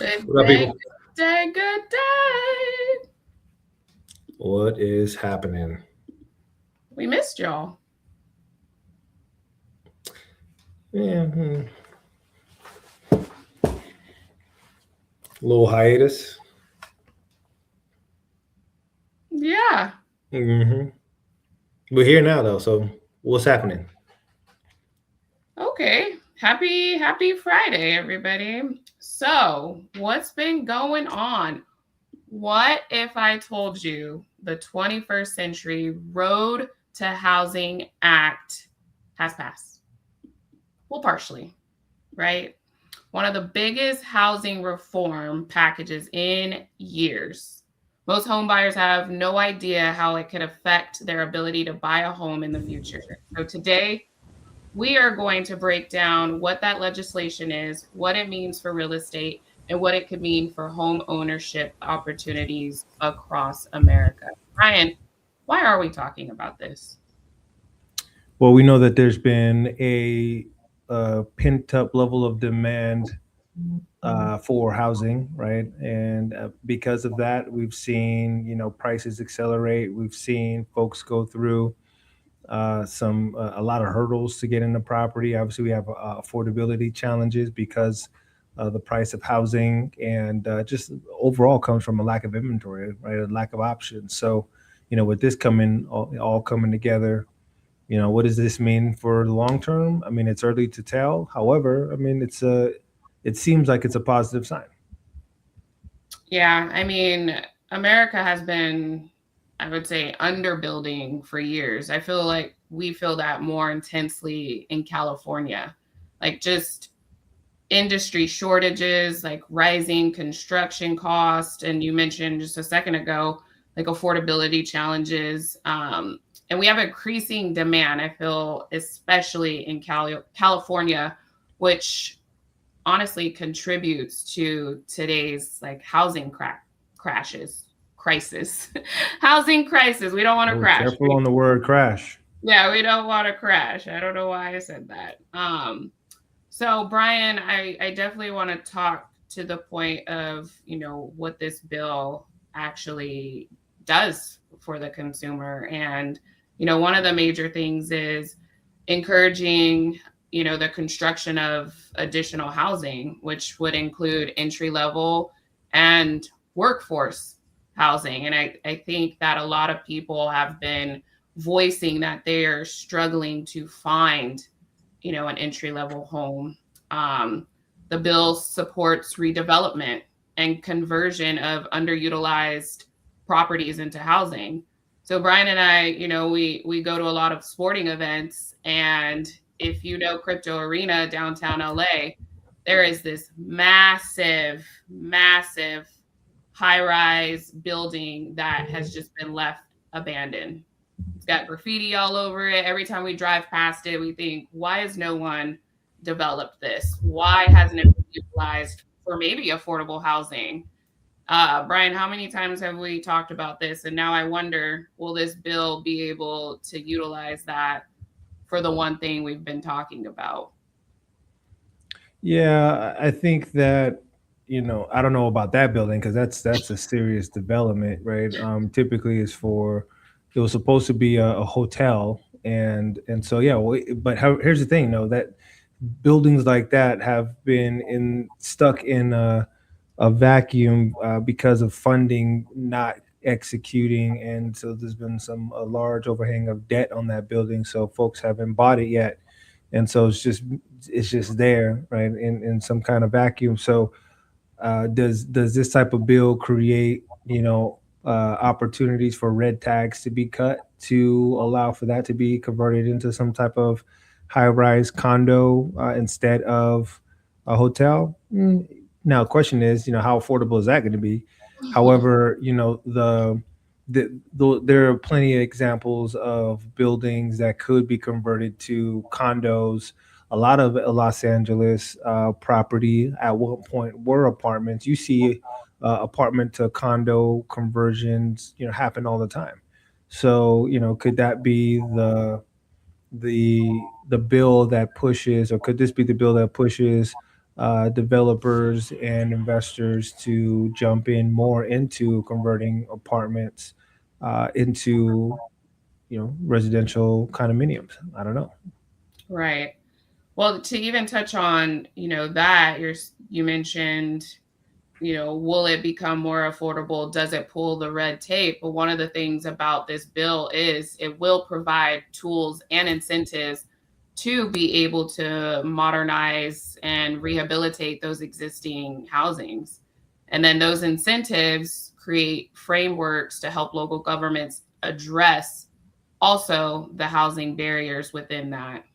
Good What up, day, people? good day, good day. What is happening? We missed y'all. Yeah, little hiatus. Yeah. hmm We're here now, though. So, what's happening? Okay. Happy Friday, everybody. So, what's been going on? What if I told you the 21st Century Road to Housing Act has passed? Well, partially, right? One of the biggest housing reform packages in years. Most homebuyers have no idea how it could affect their ability to buy a home in the future. So today, we are going to break down what that legislation is, what it means for real estate, and what it could mean for home ownership opportunities across America. Brian, why are we talking about this? Well, we know that there's been a pent up level of demand for housing, right? And because of that, we've seen prices accelerate. We've seen folks go through some a lot of hurdles to get into property. Obviously, we have affordability challenges because the price of housing and just overall comes from a lack of inventory, right? A lack of options. So, with this coming all coming together, what does this mean for the long term? I mean, it's early to tell. However, I mean, it seems like it's a positive sign. Yeah, I mean, America has been, I would say, underbuilding for years. I feel like we feel that more intensely in California. Like just industry shortages, like rising construction cost, and you mentioned just a second ago, like affordability challenges. And we have increasing demand, I feel, especially in California, which honestly contributes to today's like housing crashes crisis housing crisis. We don't want to Oh, crash. careful on the word crash. Yeah, we don't want to crash. I don't know why I said that. So Brian, I definitely want to talk to the point of what this bill actually does for the consumer. And one of the major things is encouraging the construction of additional housing, which would include entry level and workforce housing. And I think that a lot of people have been voicing that they are struggling to find an entry level home. um, the bill supports redevelopment and conversion of underutilized properties into housing. So Brian and I, we go to a lot of sporting events, and if you know Crypto Arena downtown LA, there is this massive high-rise building that has just been left abandoned. It's got graffiti all over it. Every time we drive past it, we think, why has no one developed this? Why hasn't it been utilized for maybe affordable housing? Brian, how many times have we talked about this? And now I wonder, will this bill be able to utilize that for the one thing we've been talking about? Yeah, I think that I don't know about that building because that's a serious development, right? Typically, is for it was supposed to be a hotel, and so yeah. But here's the thing, though, that buildings like that have been in stuck in a vacuum because of funding not executing, and so there's been some a large overhang of debt on that building. So folks haven't bought it yet, and so it's just there, right, in some kind of vacuum. So does this type of bill create opportunities for red tags to be cut to allow for that to be converted into some type of high rise condo instead of a hotel? Now, the question is, how affordable is that going to be? However, there are plenty of examples of buildings that could be converted to condos. A lot of Los Angeles property at one point were apartments. You see apartment to condo conversions, happen all the time. So, could that be the bill that pushes, or could this be the bill that pushes developers and investors to jump in more into converting apartments into residential condominiums. I don't know. Right. Well, to even touch on, that you mentioned, will it become more affordable? Does it pull the red tape? But one of the things about this bill is it will provide tools and incentives to be able to modernize and rehabilitate those existing housings. And then those incentives create frameworks to help local governments address also the housing barriers within that,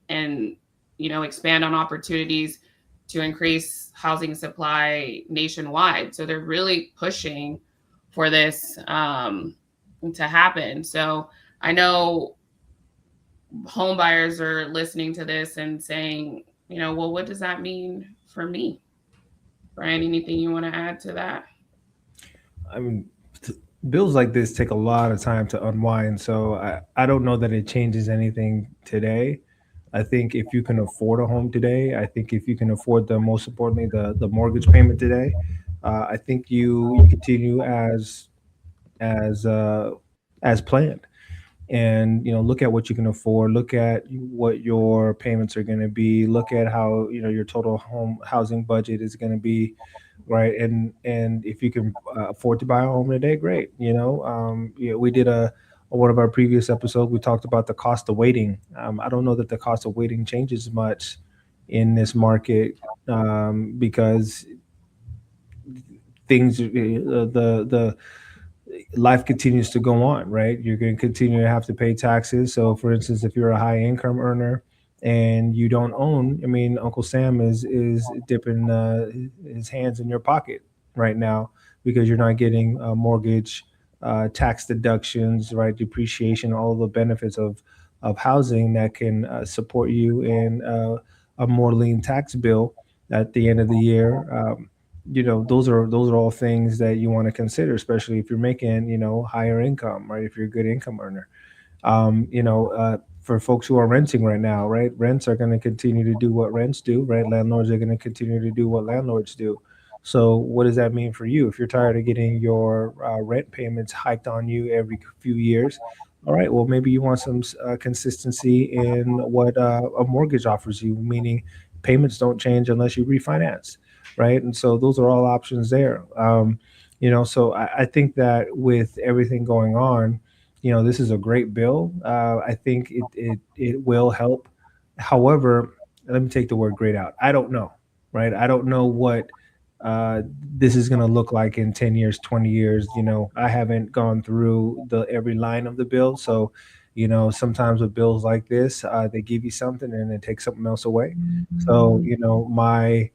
and expand on opportunities to increase housing supply nationwide. So they're really pushing for this to happen. So I know home buyers are listening to this and saying, well, what does that mean for me? Brian, anything you want to add to that? I mean, bills like this take a lot of time to unwind. So I don't know that it changes anything today. I think if you can afford a home today, I think if you can afford most importantly, the mortgage payment today, I think you continue as uh, as planned. And look at what you can afford, look at what your payments are going to be, look at how your total home housing budget is going to be, right? And if you can afford to buy a home today, great. We did one of our previous episodes, we talked about the cost of waiting. I don't know that the cost of waiting changes much in this market, because things the life continues to go on, right? You're going to continue to have to pay taxes. So, for instance, if you're a high income earner and you don't own, I mean, Uncle Sam is dipping his hands in your pocket right now because you're not getting mortgage tax deductions, right? Depreciation, all the benefits of housing that can support you in a more lean tax bill at the end of the year. Those are all things that you want to consider, especially if you're making higher income, right? If you're a good income earner. For folks who are renting right now, right? Rents are going to continue to do what rents do, right? Landlords are going to continue to do what landlords do. So what does that mean for you? If you're tired of getting your rent payments hiked on you every few years, all right, well, maybe you want some consistency in what a mortgage offers you, meaning payments don't change unless you refinance, right? And so those are all options there. So I think that with everything going on, this is a great bill. I think it will help. However, let me take the word great out. I don't know, right? I don't know what this is going to look like in 10 years, 20 years. I haven't gone through the every line of the bill. So, sometimes with bills like this, they give you something and then take something else away. So, my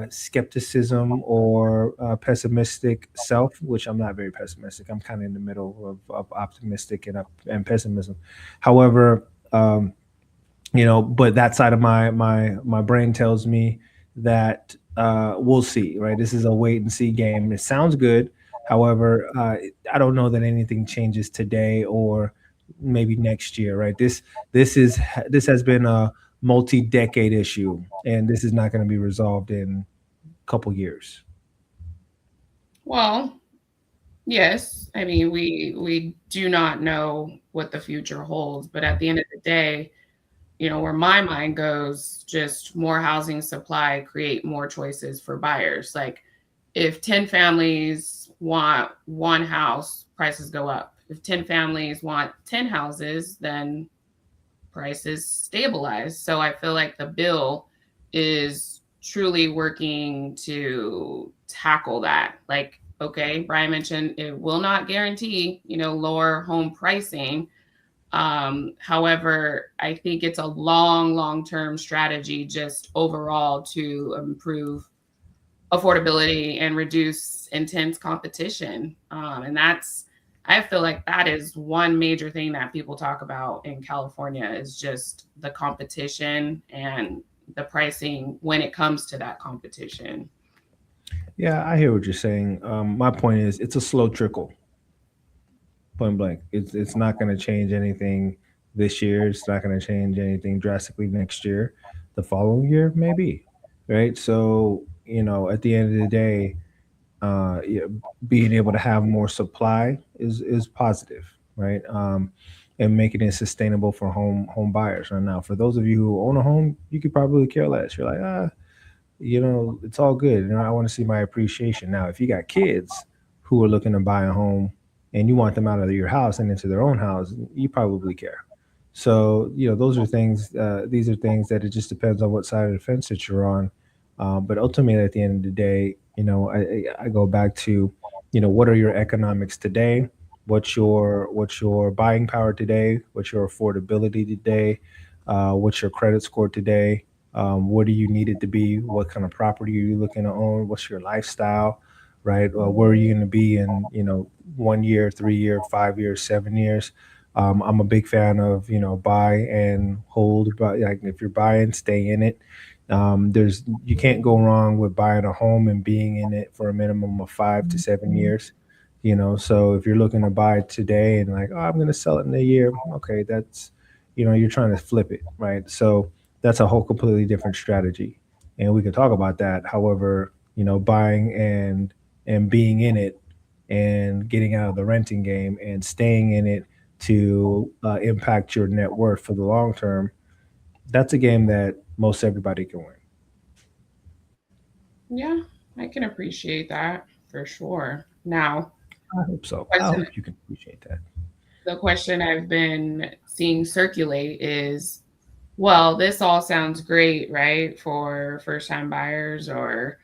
skepticism or pessimistic self, which I'm not very pessimistic. I'm kind of in the middle of optimistic and pessimism. However, but that side of my brain tells me that we'll see. Right, this is a wait and see game. It sounds good. However, I don't know that anything changes today or maybe next year. Right, this has been a multi-decade issue, and this is not going to be resolved in a couple years. Well, yes. I mean, we do not know what the future holds, but at the end of the day, where my mind goes, just more housing supply create more choices for buyers. Like if 10 families want one house, prices go up. If 10 families want 10 houses, then prices stabilize. So I feel like the bill is truly working to tackle that. Like, okay, Brian mentioned it will not guarantee, lower home pricing. However, I think it's a long-term strategy just overall to improve affordability and reduce intense competition. I feel like that is one major thing that people talk about in California is just the competition and the pricing when it comes to that competition. Yeah, I hear what you're saying. My point is, it's a slow trickle. Point blank. It's not going to change anything this year. It's not going to change anything drastically next year. The following year, maybe. right? So, at the end of the day, yeah, being able to have more supply is positive, right? And making it sustainable for home buyers. And now, for those of you who own a home, you could probably care less. You're like, it's all good. I want to see my appreciation. Now, if you got kids who are looking to buy a home and you want them out of your house and into their own house, you probably care. So, those are things, these are things that it just depends on what side of the fence that you're on. But ultimately, at the end of the day, I go back to, what are your economics today? What's your buying power today? What's your affordability today? What's your credit score today? What do you need it to be? What kind of property are you looking to own? What's your lifestyle, right? Where are you going to be in 1 year, 3 year, 5 years, 7 years? I'm a big fan of buy and hold, but like if you're buying, stay in it. You can't go wrong with buying a home and being in it for a minimum of 5 to 7 years. So if you're looking to buy today and like, oh, I'm going to sell it in a year, okay, that's you're trying to flip it, right? So that's a whole completely different strategy, and we can talk about that. However, buying and being in it and getting out of the renting game and staying in it to impact your net worth for the long term, that's a game that most everybody can win. Yeah, I can appreciate that for sure. Now, I hope so. I question, hope you can appreciate that. the question I've been seeing circulate is, well, this all sounds great, right? For first time buyers or,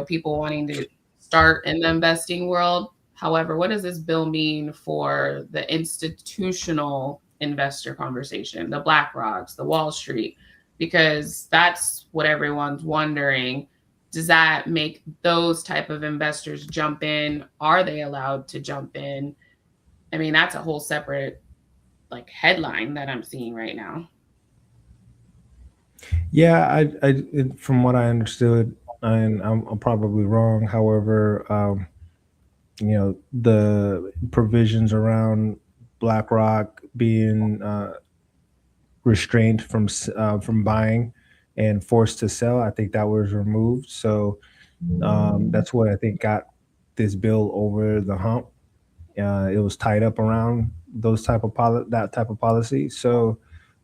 people wanting to start in the investing world. However, what does this bill mean for the institutional investor conversation, the BlackRocks, the Wall Street? Because that's what everyone's wondering. Does that make those type of investors jump in? Are they allowed to jump in? I mean, that's a whole separate like headline that I'm seeing right now. Yeah, from what I understood, and I'm probably wrong. However, the provisions around BlackRock being restrained from buying and forced to sell, I think that was removed. So that's what I think got this bill over the hump. It was tied up around that type of policy. So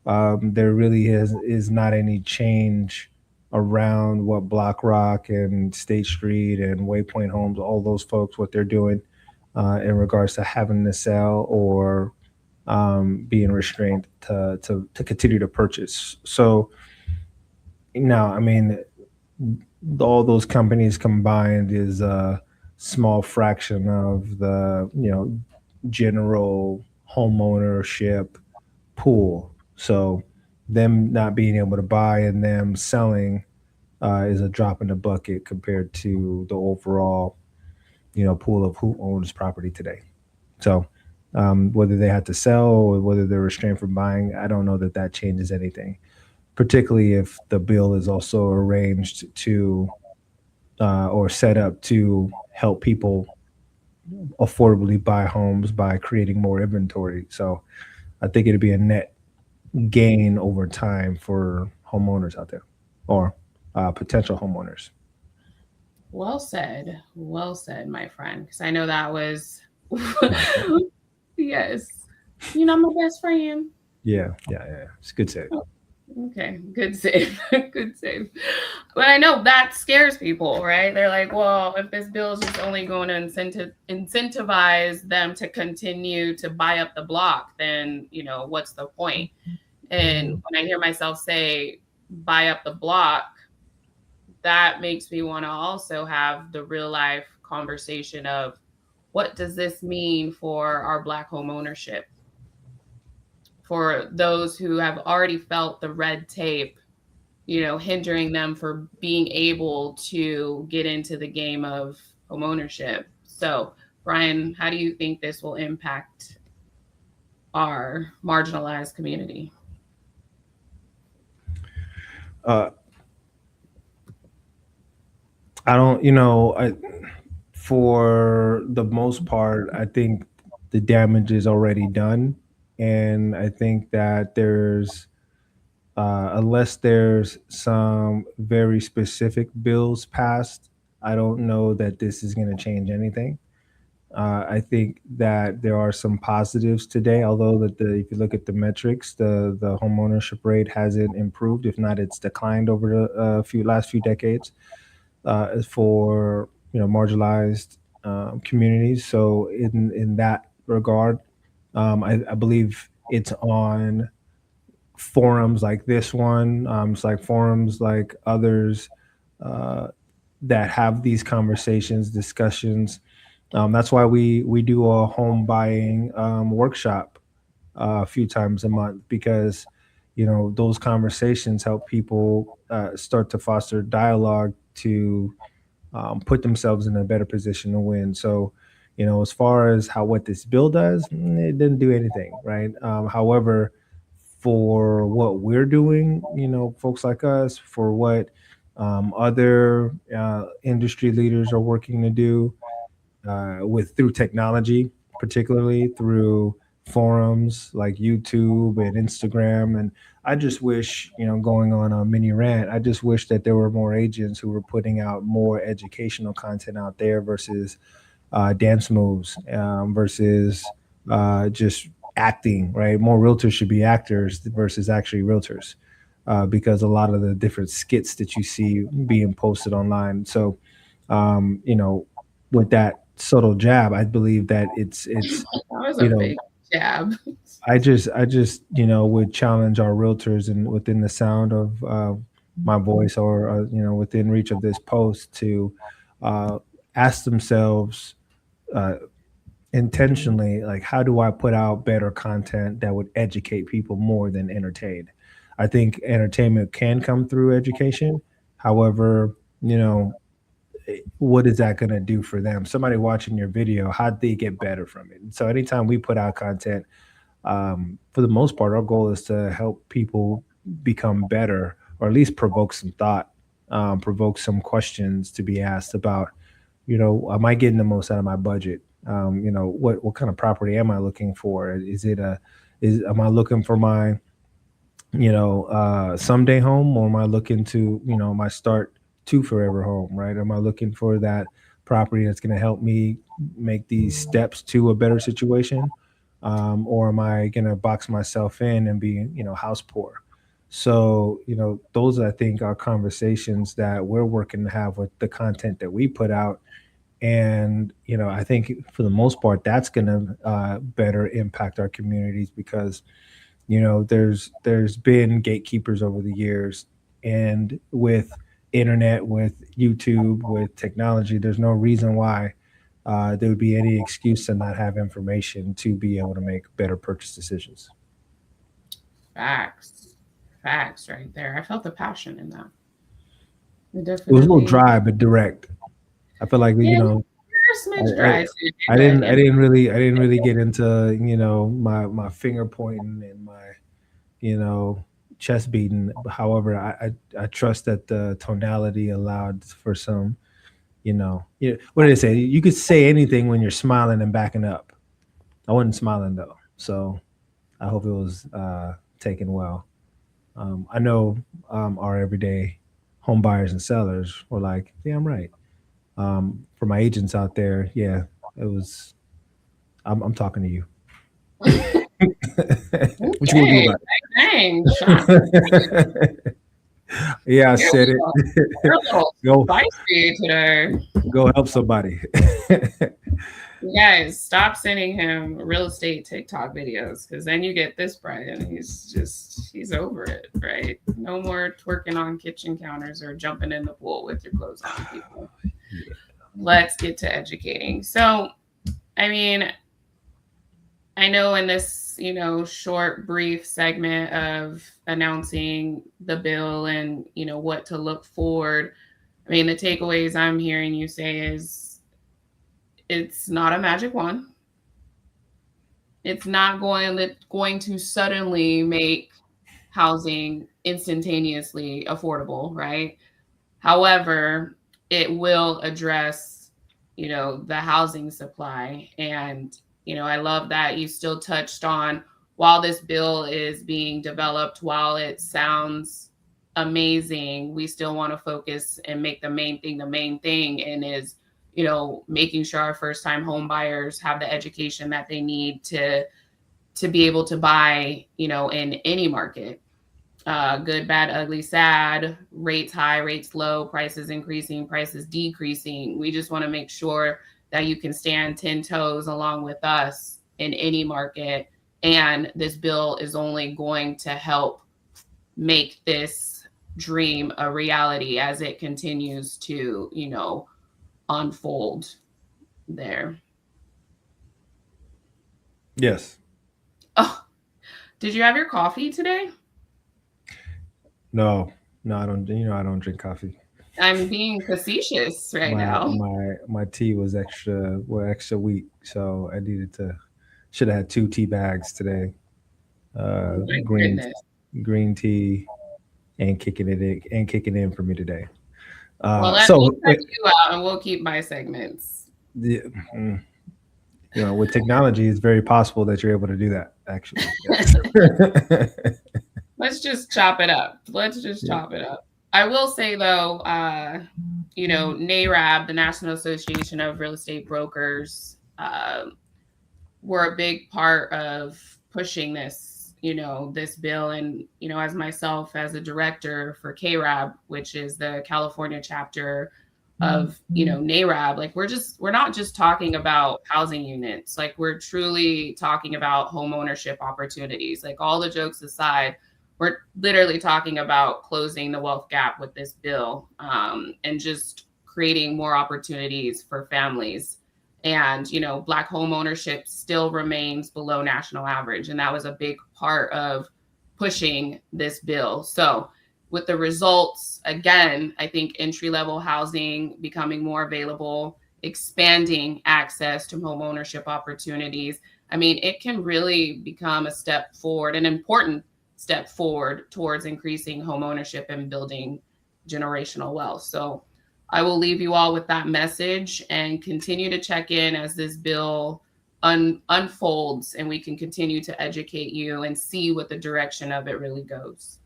there really is not any change around what BlackRock and State Street and Waypoint Homes, all those folks, what they're doing in regards to having to sell or being restrained to continue to purchase. So now, I mean, all those companies combined is a small fraction of the general homeownership pool. So them not being able to buy and them selling is a drop in the bucket compared to the overall pool of who owns property today. So whether they had to sell or whether they're restrained from buying, I don't know that that changes anything. Particularly if the bill is also arranged to or set up to help people affordably buy homes by creating more inventory. So I think it'd be a net gain over time for homeowners out there or potential homeowners. Well said, my friend. Because I know that was, yes, I'm my best friend. Yeah. It's good save. Okay, good save, good save. But I know that scares people, right? They're like, well, if this bill is just only going to incentivize them to continue to buy up the block, then what's the point? And when I hear myself say buy up the block, that makes me want to also have the real life conversation of what does this mean for our Black home ownership? For those who have already felt the red tape, hindering them for being able to get into the game of home ownership. So, Brian, how do you think this will impact our marginalized community? Uh, I don't, for the most part, I think the damage is already done. And I think that there's unless there's some very specific bills passed, I don't know that this is going to change anything. I think that there are some positives today, although that if you look at the metrics, the home ownership rate hasn't improved. If not, it's declined over the last few decades for marginalized communities. So in that regard, I believe it's on forums like this one. It's like forums like others uh, that have these conversations, discussions. That's why we do a home buying workshop a few times a month, because those conversations help people start to foster dialogue to put themselves in a better position to win. So, as far as what this bill does, it didn't do anything, right? However, for what we're doing, folks like us, for what other industry leaders are working to do with through technology, particularly through forums like YouTube and Instagram. And I just wish, going on a mini rant, I just wish that there were more agents who were putting out more educational content out there versus dance moves, versus just acting, right? More realtors should be actors versus actually realtors, because a lot of the different skits that you see being posted online. So, with that subtle jab, I believe that it's That was a you know big jab. I just would challenge our realtors and within the sound of my voice, or within reach of this post, to uh, ask themselves uh, intentionally, like, how do I put out better content that would educate people more than entertain? I think entertainment can come through education. However, what is that going to do for them? Somebody watching your video, how'd they get better from it? And so anytime we put out content, for the most part, our goal is to help people become better, or at least provoke some thought, provoke some questions to be asked about, am I getting the most out of my budget? What kind of property am I looking for? Am I looking for my, someday home, or am I looking to, my start to forever home, right? Am I looking for that property that's going to help me make these steps to a better situation? Or am I going to box myself in and be, house poor? So, those, I think, are conversations that we're working to have with the content that we put out. And, I think for the most part, that's going to better impact our communities, because there's been gatekeepers over the years, and with internet, with YouTube, with technology, there's no reason why there would be any excuse to not have information to be able to make better purchase decisions. Facts. Facts right there. I felt the passion in that. It was a little Definitely. dry but direct. I feel like Yeah, you're a smidge dry today, I but didn't I didn't really I didn't really get into my finger pointing and my chest beating. However, I trust that the tonality allowed for some, what did they say? You could say anything when you're smiling and backing up. I wasn't smiling though, so I hope it was taken well. I know our everyday home buyers and sellers were like, "Yeah, I'm right." For my agents out there, yeah, it was. I'm talking to you. What you gonna do okay. about Dang, Sean, it? Yeah, I you're a said it. little Go spicy today. go help somebody. You guys, stop sending him real estate TikTok videos, because then you get this Brian. He's over it, right? No more twerking on kitchen counters or jumping in the pool with your clothes on, people. Yeah. Let's get to educating. So, I mean, I know in this, short, brief segment of announcing the bill and, what to look forward, I mean, the takeaways I'm hearing you say is it's not a magic wand. It's not going to suddenly make housing instantaneously affordable, right? However, it will address, the housing supply. And, I love that you still touched on while this bill is being developed, while it sounds amazing, we still want to focus and make the main thing, and is, you know, making sure our first time home buyers have the education that they need to be able to buy, you know, in any market. Good, bad, ugly, sad, rates high, rates low, prices increasing, prices decreasing. We just want to make sure that you can stand 10 toes along with us in any market. And this bill is only going to help make this dream a reality as it continues to, you know, unfold there. Yes. Oh, did you have your coffee today? No, I don't. You know, I don't drink coffee. I'm being facetious right now. My tea was extra weak, so I needed to. Should have had 2 tea bags today. Oh my Green goodness. tea and kicking in for me today. Well, let me cut you out and we'll keep my segments. You know, with technology, it's very possible that you're able to do that. Actually, Let's just chop it up. Chop it up. I will say though, you know, NAREB, the National Association of Real Estate Brokers, were a big part of pushing this, you know, this bill. And, you know, as myself as a director for KRAB, which is the California chapter of, you know, NAREB, like we're not just talking about housing units, like we're truly talking about home ownership opportunities. Like all the jokes aside, we're literally talking about closing the wealth gap with this bill, and just creating more opportunities for families. And, you know, Black home ownership still remains below national average. And that was a big part of pushing this bill. So with the results, again, I think entry-level housing becoming more available, expanding access to home ownership opportunities. I mean, it can really become a step forward, an important step forward towards increasing home ownership and building generational wealth. So I will leave you all with that message and continue to check in as this bill unfolds and we can continue to educate you and see what the direction of it really goes.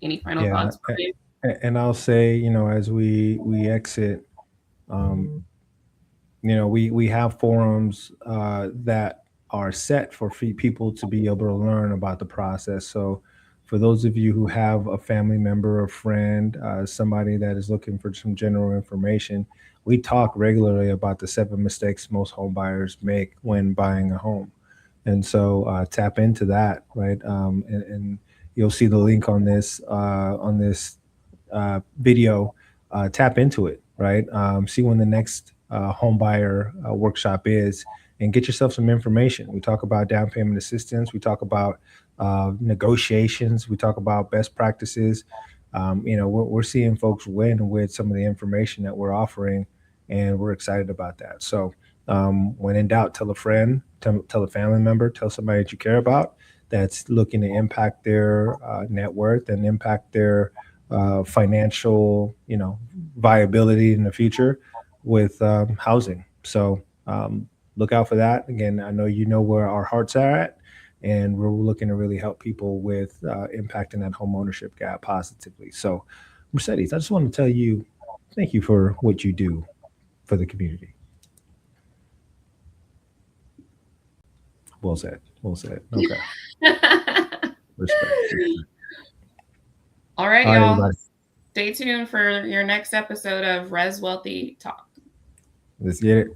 Any final thoughts, Brian? And I'll say, you know, as we exit, you know, we have forums that are set for people to be able to learn about the process. So for those of you who have a family member or friend, somebody that is looking for some general information, we talk regularly about the 7 mistakes most home buyers make when buying a home. And so tap into that, right? And you'll see the link on this video. Tap into it, right? See when the next home buyer workshop is, and get yourself some information. We talk about down payment assistance. We talk about negotiations. We talk about best practices. You know, we're seeing folks win with some of the information that we're offering, and we're excited about that. So when in doubt, tell a friend, tell a family member, tell somebody that you care about that's looking to impact their net worth and impact their financial, you know, viability in the future with housing. So look out for that. Again, I know you know where our hearts are at, and we're looking to really help people with impacting that home ownership gap positively. So, Mercedes, I just want to tell you, thank you for what you do for the community. Well said. Well said. Okay. Respect. All right, y'all. Everybody. Stay tuned for your next episode of RESWealthy Talk. Let's get it.